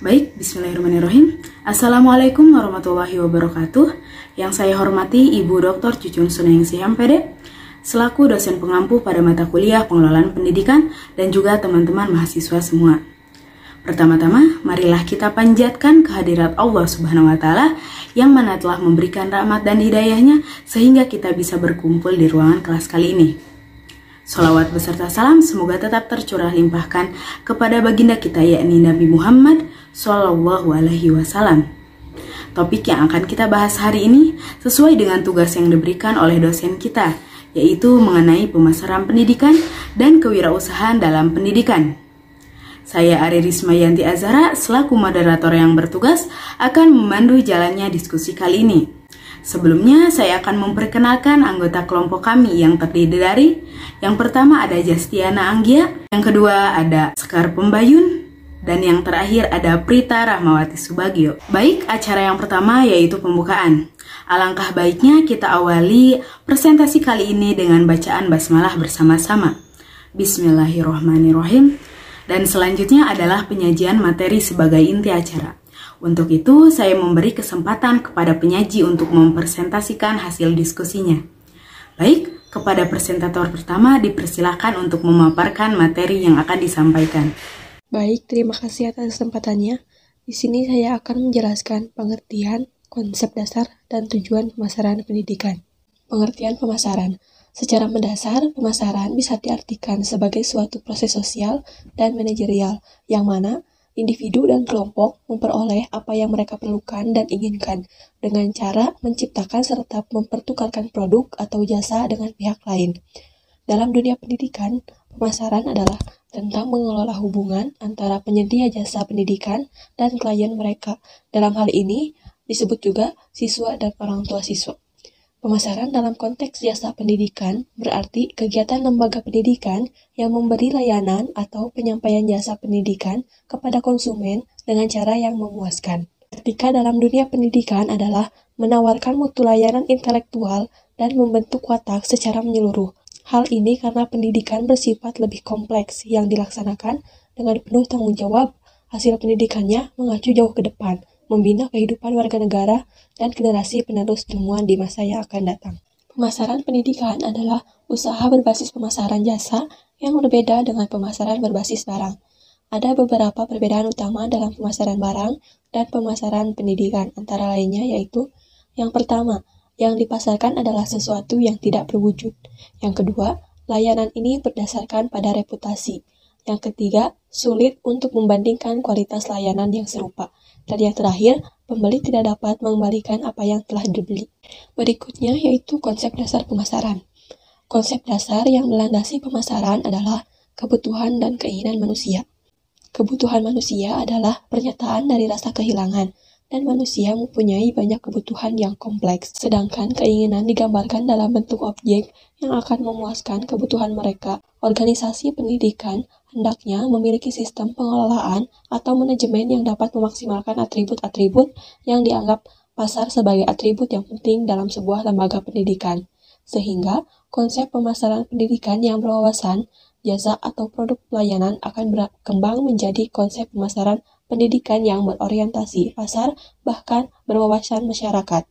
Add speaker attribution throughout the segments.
Speaker 1: Baik, bismillahirrahmanirrahim. Assalamualaikum warahmatullahi wabarakatuh. Yang saya hormati Ibu Dr. Cucun Sunaningsih MPD, selaku dosen pengampu pada mata kuliah pengelolaan pendidikan dan juga teman-teman mahasiswa semua. Pertama-tama, marilah kita panjatkan kehadirat Allah Subhanahu wa Ta'ala yang mana telah memberikan rahmat dan hidayahnya sehingga kita bisa berkumpul di ruangan kelas kali ini. Sholawat beserta salam semoga tetap tercurah limpahkan kepada baginda kita yakni Nabi Muhammad Shallallahu Alaihi Wasallam. Topik yang akan kita bahas hari ini sesuai dengan tugas yang diberikan oleh dosen kita, yaitu mengenai pemasaran pendidikan dan kewirausahaan dalam pendidikan. Saya Ari Rismayanti Azhara selaku moderator yang bertugas akan memandu jalannya diskusi kali ini. Sebelumnya saya akan memperkenalkan anggota kelompok kami yang terdiri dari yang pertama ada Jastiana Anggia, yang kedua ada Sekar Pembayun, dan yang terakhir ada Prita Rahmawati Subagio. Baik, acara yang pertama yaitu pembukaan. Alangkah baiknya kita awali presentasi kali ini dengan bacaan basmalah bersama-sama. Bismillahirrohmanirrohim. Dan selanjutnya adalah penyajian materi sebagai inti acara. Untuk itu, saya memberi kesempatan kepada penyaji untuk mempresentasikan hasil diskusinya. Baik, kepada presentator pertama dipersilakan untuk memaparkan materi yang akan disampaikan.
Speaker 2: Baik, terima kasih atas kesempatannya. Di sini saya akan menjelaskan pengertian, konsep dasar, dan tujuan pemasaran pendidikan. Pengertian pemasaran. Secara mendasar, pemasaran bisa diartikan sebagai suatu proses sosial dan manajerial, yang mana individu dan kelompok memperoleh apa yang mereka perlukan dan inginkan dengan cara menciptakan serta mempertukarkan produk atau jasa dengan pihak lain. Dalam dunia pendidikan, pemasaran adalah tentang mengelola hubungan antara penyedia jasa pendidikan dan klien mereka. Dalam hal ini disebut juga siswa dan orang tua siswa. Pemasaran dalam konteks jasa pendidikan berarti kegiatan lembaga pendidikan yang memberi layanan atau penyampaian jasa pendidikan kepada konsumen dengan cara yang memuaskan. Ketika dalam dunia pendidikan adalah menawarkan mutu layanan intelektual dan membentuk watak secara menyeluruh. Hal ini karena pendidikan bersifat lebih kompleks yang dilaksanakan dengan penuh tanggung jawab. Hasil pendidikannya mengacu jauh ke depan, membina kehidupan warga negara dan generasi penerus ilmuwan di masa yang akan datang. Pemasaran pendidikan adalah usaha berbasis pemasaran jasa yang berbeda dengan pemasaran berbasis barang. Ada beberapa perbedaan utama dalam pemasaran barang dan pemasaran pendidikan, antara lainnya yaitu yang pertama, yang dipasarkan adalah sesuatu yang tidak berwujud. Yang kedua, layanan ini berdasarkan pada reputasi. Yang ketiga, sulit untuk membandingkan kualitas layanan yang serupa. Dan yang terakhir, pembeli tidak dapat mengembalikan apa yang telah dibeli. Berikutnya yaitu konsep dasar pemasaran. Konsep dasar yang melandasi pemasaran adalah kebutuhan dan keinginan manusia. Kebutuhan manusia adalah pernyataan dari rasa kehilangan, dan manusia mempunyai banyak kebutuhan yang kompleks, sedangkan keinginan digambarkan dalam bentuk objek yang akan memuaskan kebutuhan mereka. Organisasi pendidikan hendaknya memiliki sistem pengelolaan atau manajemen yang dapat memaksimalkan atribut-atribut yang dianggap pasar sebagai atribut yang penting dalam sebuah lembaga pendidikan, sehingga konsep pemasaran pendidikan yang berwawasan jasa atau produk pelayanan akan berkembang menjadi konsep pemasaran pendidikan yang berorientasi pasar, bahkan berwawasan masyarakat.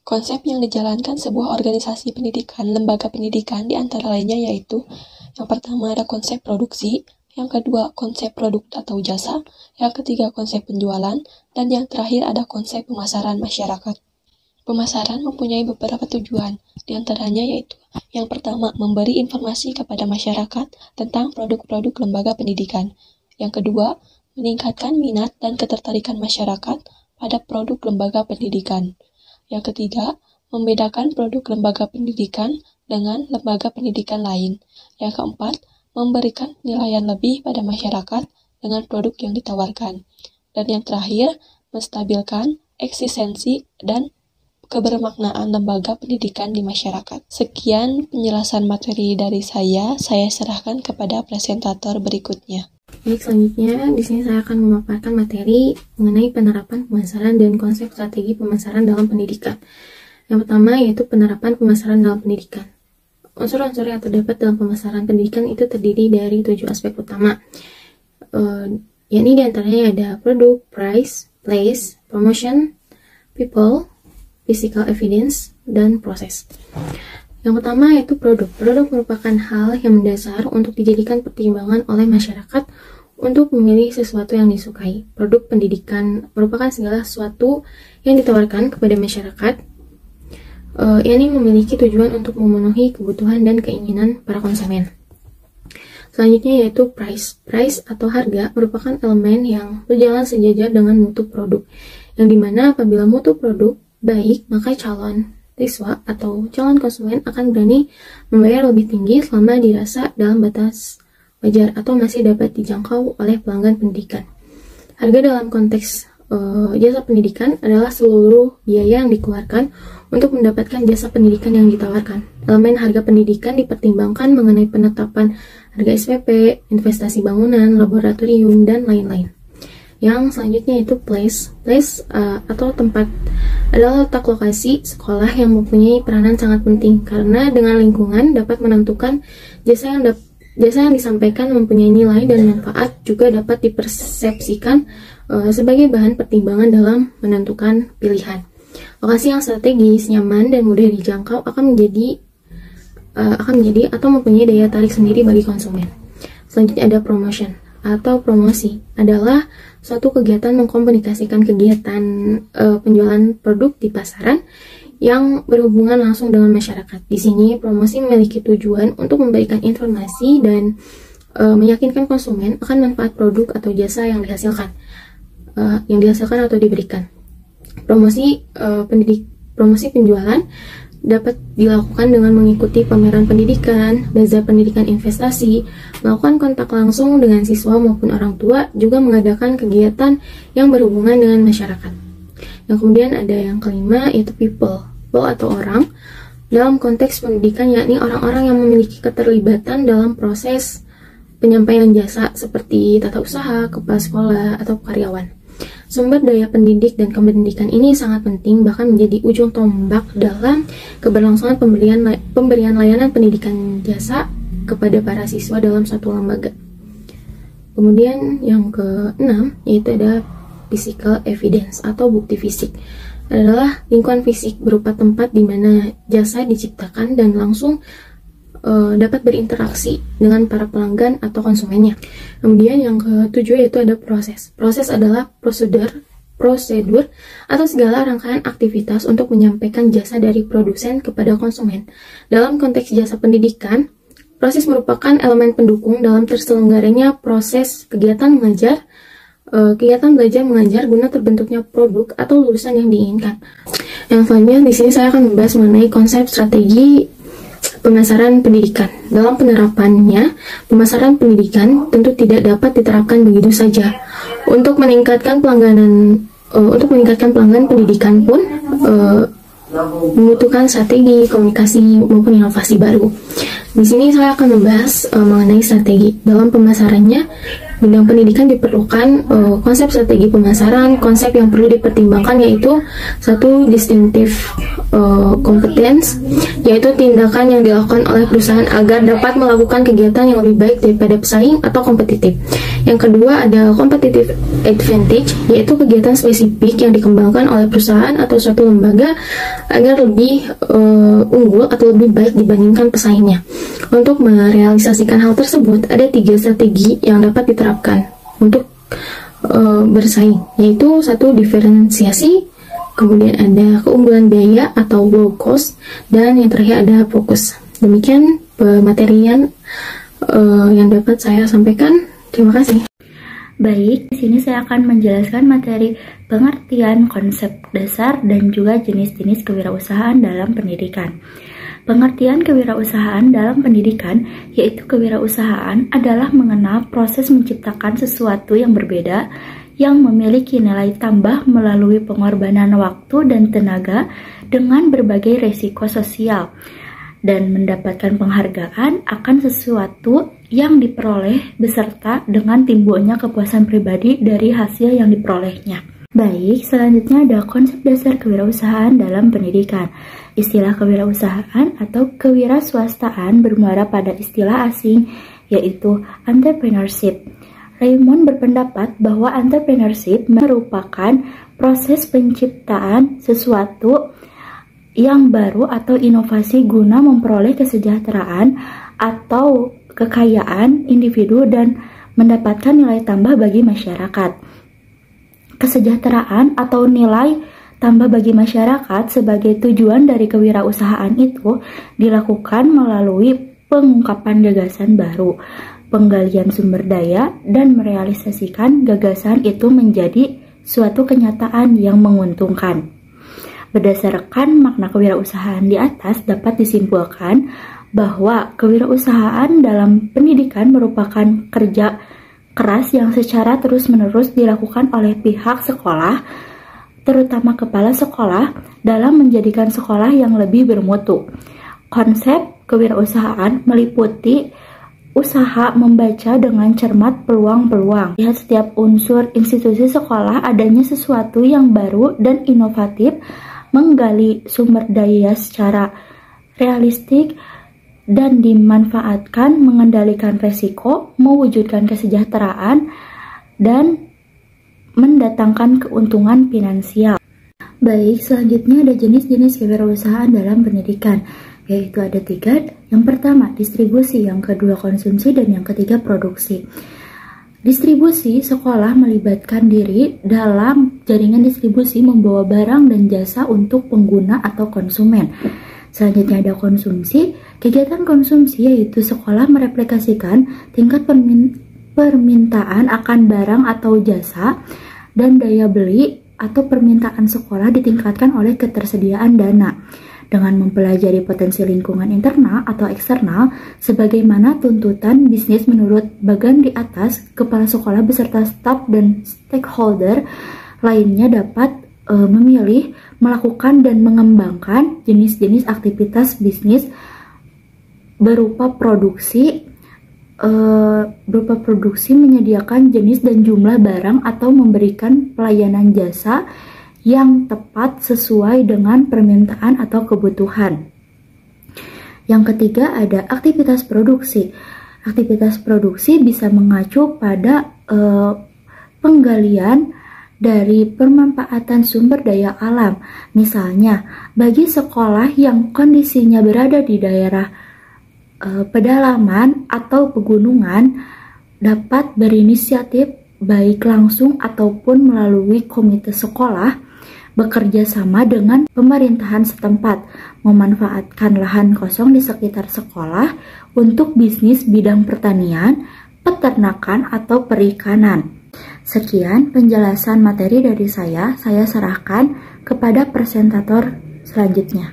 Speaker 2: Konsep yang dijalankan sebuah organisasi pendidikan, lembaga pendidikan di antara lainnya yaitu yang pertama ada konsep produksi, yang kedua konsep produk atau jasa, yang ketiga konsep penjualan, dan yang terakhir ada konsep pemasaran masyarakat. Pemasaran mempunyai beberapa tujuan, di antaranya yaitu yang pertama memberi informasi kepada masyarakat tentang produk-produk lembaga pendidikan. Yang kedua, meningkatkan minat dan ketertarikan masyarakat pada produk lembaga pendidikan. Yang ketiga, membedakan produk lembaga pendidikan dengan lembaga pendidikan lain. Yang keempat, memberikan penilaian lebih pada masyarakat dengan produk yang ditawarkan. Dan yang terakhir, menstabilkan eksistensi dan kebermaknaan lembaga pendidikan di masyarakat. Sekian penjelasan materi dari saya serahkan kepada presentator berikutnya.
Speaker 3: Baik, selanjutnya di sini saya akan memaparkan materi mengenai penerapan pemasaran dan konsep strategi pemasaran dalam pendidikan. Yang pertama yaitu penerapan pemasaran dalam pendidikan. Unsur-unsur yang terdapat dalam pemasaran pendidikan itu terdiri dari 7 aspek utama. yakni diantaranya ada produk, price, place, promotion, people, physical evidence, dan proses. Yang pertama yaitu produk. Produk merupakan hal yang mendasar untuk dijadikan pertimbangan oleh masyarakat untuk memilih sesuatu yang disukai. Produk pendidikan merupakan segala sesuatu yang ditawarkan kepada masyarakat, yakni memiliki tujuan untuk memenuhi kebutuhan dan keinginan para konsumen. Selanjutnya yaitu price. Price atau harga merupakan elemen yang berjalan sejajar dengan mutu produk, yang dimana apabila mutu produk baik, maka calon siswa atau calon konsumen akan berani membayar lebih tinggi selama dirasa dalam batas wajar atau masih dapat dijangkau oleh pelanggan pendidikan. Harga dalam konteks jasa pendidikan adalah seluruh biaya yang dikeluarkan untuk mendapatkan jasa pendidikan yang ditawarkan. Elemen harga pendidikan dipertimbangkan mengenai penetapan harga SPP, investasi bangunan, laboratorium, dan lain-lain. Yang selanjutnya itu place. Place atau tempat adalah letak lokasi sekolah yang mempunyai peranan sangat penting karena dengan lingkungan dapat menentukan jasa yang disampaikan mempunyai nilai dan manfaat, juga dapat dipersepsikan sebagai bahan pertimbangan dalam menentukan pilihan. Lokasi yang strategis, nyaman, dan mudah dijangkau akan menjadi atau mempunyai daya tarik sendiri bagi konsumen. Selanjutnya ada promotion atau promosi, adalah suatu kegiatan mengkomunikasikan kegiatan penjualan produk di pasaran yang berhubungan langsung dengan masyarakat. Di sini promosi memiliki tujuan untuk memberikan informasi dan meyakinkan konsumen akan manfaat produk atau jasa yang dihasilkan atau diberikan. Promosi penjualan dapat dilakukan dengan mengikuti pameran pendidikan, bazar pendidikan investasi, melakukan kontak langsung dengan siswa maupun orang tua, juga mengadakan kegiatan yang berhubungan dengan masyarakat. Yang kemudian ada yang kelima yaitu people atau orang dalam konteks pendidikan, yakni orang-orang yang memiliki keterlibatan dalam proses penyampaian jasa seperti tata usaha, kepala sekolah, atau karyawan. Sumber daya pendidik dan kependidikan ini sangat penting, bahkan menjadi ujung tombak dalam keberlangsungan pemberian layanan pendidikan jasa kepada para siswa dalam suatu lembaga. Kemudian yang keenam yaitu ada physical evidence atau bukti fisik. Adalah lingkungan fisik berupa tempat di mana jasa diciptakan dan langsung dapat berinteraksi dengan para pelanggan atau konsumennya. Kemudian yang ketujuh yaitu ada proses. Proses adalah prosedur atau segala rangkaian aktivitas untuk menyampaikan jasa dari produsen kepada konsumen. Dalam konteks jasa pendidikan, proses merupakan elemen pendukung dalam terselenggaranya proses kegiatan belajar mengajar guna terbentuknya produk atau lulusan yang diinginkan. Yang selanjutnya di sini saya akan membahas mengenai konsep strategi pemasaran pendidikan. Dalam penerapannya, pemasaran pendidikan tentu tidak dapat diterapkan begitu saja. Untuk meningkatkan pelanggan pendidikan pun membutuhkan strategi, komunikasi maupun inovasi baru. Di sini saya akan membahas mengenai strategi. Dalam pemasarannya, bidang pendidikan diperlukan konsep strategi pemasaran. Konsep yang perlu dipertimbangkan yaitu satu distinctive competence, yaitu tindakan yang dilakukan oleh perusahaan agar dapat melakukan kegiatan yang lebih baik daripada pesaing atau kompetitif. Yang kedua ada competitive advantage, yaitu kegiatan spesifik yang dikembangkan oleh perusahaan atau suatu lembaga agar lebih unggul atau lebih baik dibandingkan pesaingnya. Untuk merealisasikan hal tersebut, ada 3 strategi yang dapat diterapkan untuk bersaing, yaitu satu diferensiasi, kemudian ada keunggulan biaya atau low cost, dan yang terakhir ada fokus. Demikian pematerian yang dapat saya sampaikan. Terima kasih.
Speaker 1: Baik, di sini saya akan menjelaskan materi pengertian konsep dasar dan juga jenis-jenis kewirausahaan dalam pendidikan. Pengertian kewirausahaan dalam pendidikan yaitu kewirausahaan adalah mengenal proses menciptakan sesuatu yang berbeda yang memiliki nilai tambah melalui pengorbanan waktu dan tenaga dengan berbagai resiko sosial dan mendapatkan penghargaan akan sesuatu yang diperoleh beserta dengan timbulnya kepuasan pribadi dari hasil yang diperolehnya. Baik, selanjutnya ada konsep dasar kewirausahaan dalam pendidikan. Istilah kewirausahaan atau kewiraswastaan bermuara pada istilah asing yaitu entrepreneurship.
Speaker 4: Raymond berpendapat bahwa entrepreneurship merupakan proses penciptaan sesuatu yang baru atau inovasi guna memperoleh kesejahteraan atau kekayaan individu dan mendapatkan nilai tambah bagi masyarakat. Kesejahteraan atau nilai tambah bagi masyarakat sebagai tujuan dari kewirausahaan itu dilakukan melalui pengungkapan gagasan baru, penggalian sumber daya, dan merealisasikan gagasan itu menjadi suatu kenyataan yang menguntungkan. Berdasarkan makna kewirausahaan di atas, dapat disimpulkan bahwa kewirausahaan dalam pendidikan merupakan kerja keras yang secara terus-menerus dilakukan oleh pihak sekolah, terutama kepala sekolah, dalam menjadikan sekolah yang lebih bermutu. Konsep kewirausahaan meliputi usaha membaca dengan cermat peluang-peluang. Lihat setiap unsur institusi sekolah adanya sesuatu yang baru dan inovatif, menggali sumber daya secara realistik dan dimanfaatkan, mengendalikan resiko, mewujudkan kesejahteraan, dan mendatangkan keuntungan finansial. Baik, selanjutnya ada jenis-jenis kewirausahaan dalam pendidikan, yaitu ada 3. Yang pertama, distribusi, yang kedua konsumsi, dan yang ketiga produksi. Distribusi, sekolah melibatkan diri dalam jaringan distribusi membawa barang dan jasa untuk pengguna atau konsumen. Selanjutnya ada konsumsi. Kegiatan konsumsi yaitu sekolah mereplikasikan tingkat permintaan akan barang atau jasa, dan daya beli atau permintaan sekolah ditingkatkan oleh ketersediaan dana dengan mempelajari potensi lingkungan internal atau eksternal sebagaimana tuntutan bisnis menurut bagan di atas. Kepala sekolah beserta staf dan stakeholder lainnya dapat memilih, melakukan, dan mengembangkan jenis-jenis aktivitas bisnis berupa produksi menyediakan jenis dan jumlah barang atau memberikan pelayanan jasa yang tepat sesuai dengan permintaan atau kebutuhan. Yang ketiga ada aktivitas produksi. Aktivitas produksi bisa mengacu pada penggalian dari pemanfaatan sumber daya alam. Misalnya, bagi sekolah yang kondisinya berada di daerah pedalaman atau pegunungan, dapat berinisiatif baik langsung ataupun melalui komite sekolah bekerja sama dengan pemerintahan setempat, memanfaatkan lahan kosong di sekitar sekolah untuk bisnis bidang pertanian, peternakan, atau perikanan. Sekian penjelasan materi dari saya serahkan kepada presentator selanjutnya.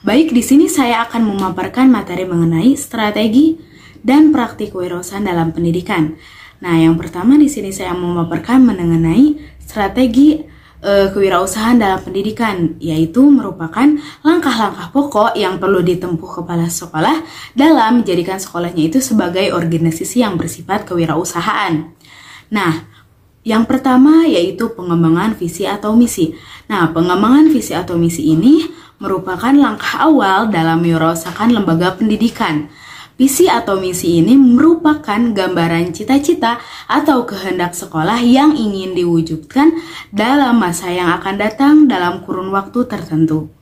Speaker 1: Baik, di sini saya akan memaparkan materi mengenai strategi dan praktik kewirausahaan dalam pendidikan. Nah, yang pertama di sini saya memaparkan mengenai strategi kewirausahaan dalam pendidikan, yaitu merupakan langkah-langkah pokok yang perlu ditempuh kepala sekolah dalam menjadikan sekolahnya itu sebagai organisasi yang bersifat kewirausahaan. Nah, yang pertama yaitu pengembangan visi atau misi. Nah, pengembangan visi atau misi ini merupakan langkah awal dalam mewirausahakan lembaga pendidikan. Visi atau misi ini merupakan gambaran cita-cita atau kehendak sekolah yang ingin diwujudkan dalam masa yang akan datang dalam kurun waktu tertentu.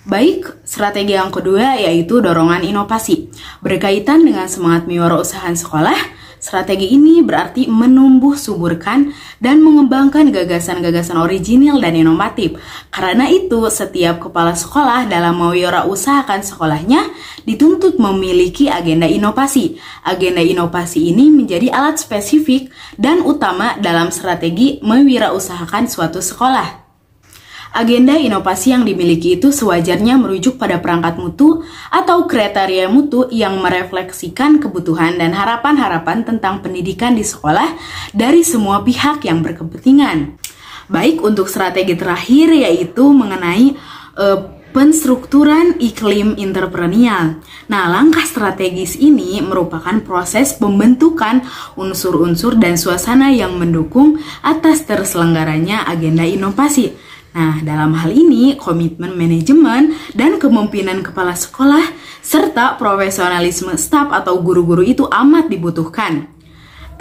Speaker 1: Baik, strategi yang kedua yaitu dorongan inovasi. Berkaitan dengan semangat mewirausahaan sekolah, strategi ini berarti menumbuh suburkan dan mengembangkan gagasan-gagasan original dan inovatif. Karena itu, setiap kepala sekolah dalam mewirausahakan sekolahnya dituntut memiliki agenda inovasi. Agenda inovasi ini menjadi alat spesifik dan utama dalam strategi mewirausahakan suatu sekolah. Agenda inovasi yang dimiliki itu sewajarnya merujuk pada perangkat mutu atau kriteria mutu yang merefleksikan kebutuhan dan harapan-harapan tentang pendidikan di sekolah dari semua pihak yang berkepentingan. Baik, untuk strategi terakhir yaitu mengenai penstrukturan iklim entrepreneurial. Nah, langkah strategis ini merupakan proses pembentukan unsur-unsur dan suasana yang mendukung atas terselenggaranya agenda inovasi. Nah, dalam hal ini, komitmen manajemen dan kepemimpinan kepala sekolah serta profesionalisme staf atau guru-guru itu amat dibutuhkan.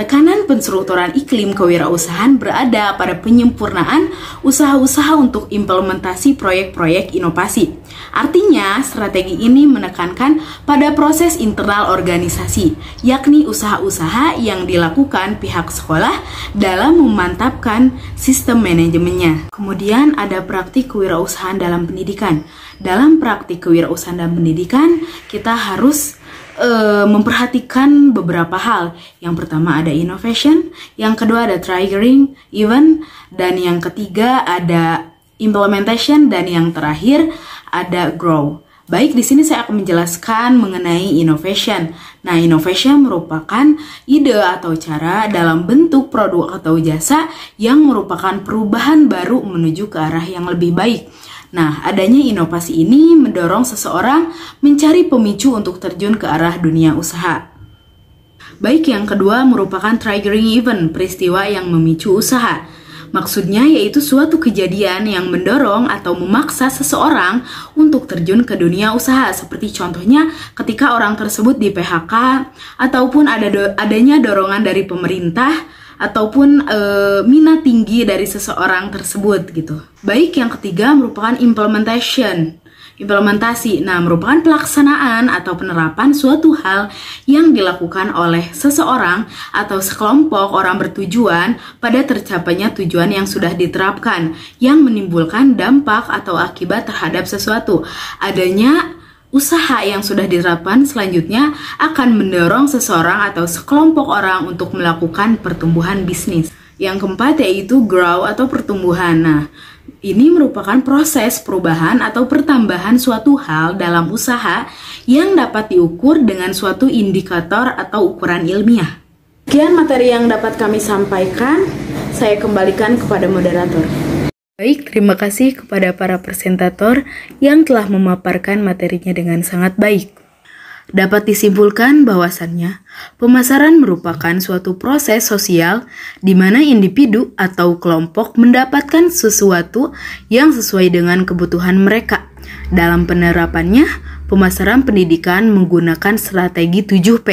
Speaker 1: Tekanan penstrukturan iklim kewirausahaan berada pada penyempurnaan usaha-usaha untuk implementasi proyek-proyek inovasi. Artinya, strategi ini menekankan pada proses internal organisasi, yakni usaha-usaha yang dilakukan pihak sekolah dalam memantapkan sistem manajemennya. Kemudian ada praktik kewirausahaan dalam pendidikan. Dalam praktik kewirausahaan dalam pendidikan, kita harus memperhatikan beberapa hal. Yang pertama ada innovation, yang kedua ada triggering event, dan yang ketiga ada implementation, dan yang terakhir ada grow. Baik, di sini saya akan menjelaskan mengenai innovation. Nah, innovation merupakan ide atau cara dalam bentuk produk atau jasa yang merupakan perubahan baru menuju ke arah yang lebih baik. Nah, adanya inovasi ini mendorong seseorang mencari pemicu untuk terjun ke arah dunia usaha. Baik, yang kedua merupakan triggering event, peristiwa yang memicu usaha. Maksudnya yaitu suatu kejadian yang mendorong atau memaksa seseorang untuk terjun ke dunia usaha, seperti contohnya ketika orang tersebut di PHK, ataupun adanya dorongan dari pemerintah, ataupun minat tinggi dari seseorang tersebut gitu. Baik, yang ketiga merupakan implementasi. Nah, merupakan pelaksanaan atau penerapan suatu hal yang dilakukan oleh seseorang atau sekelompok orang bertujuan pada tercapainya tujuan yang sudah diterapkan, yang menimbulkan dampak atau akibat terhadap sesuatu. Adanya usaha yang sudah diterapkan selanjutnya akan mendorong seseorang atau sekelompok orang untuk melakukan pertumbuhan bisnis. Yang keempat yaitu grow atau pertumbuhan. Nah, ini merupakan proses perubahan atau pertambahan suatu hal dalam usaha yang dapat diukur dengan suatu indikator atau ukuran ilmiah. Sekian materi yang dapat kami sampaikan. Saya kembalikan kepada moderator. Baik, terima kasih kepada para presentator yang telah memaparkan materinya dengan sangat baik. Dapat disimpulkan bahwasannya, pemasaran merupakan suatu proses sosial di mana individu atau kelompok mendapatkan sesuatu yang sesuai dengan kebutuhan mereka. Dalam penerapannya, pemasaran pendidikan menggunakan strategi 7P.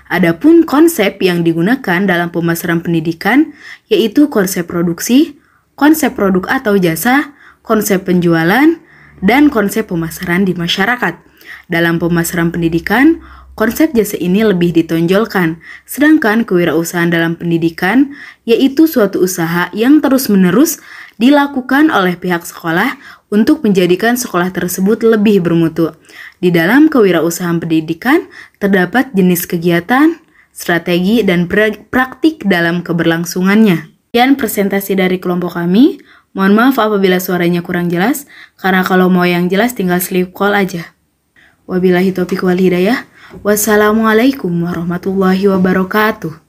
Speaker 1: Adapun konsep yang digunakan dalam pemasaran pendidikan yaitu konsep produksi, konsep produk atau jasa, konsep penjualan, dan konsep pemasaran di masyarakat. Dalam pemasaran pendidikan, konsep jasa ini lebih ditonjolkan, sedangkan kewirausahaan dalam pendidikan yaitu suatu usaha yang terus-menerus dilakukan oleh pihak sekolah untuk menjadikan sekolah tersebut lebih bermutu. Di dalam kewirausahaan pendidikan, terdapat jenis kegiatan, strategi, dan praktik dalam keberlangsungannya. Sekian presentasi dari kelompok kami. Mohon maaf apabila suaranya kurang jelas, karena kalau mau yang jelas tinggal sleep call aja. Wabillahi taufiq wal hidayah. Wassalamualaikum warahmatullahi wabarakatuh.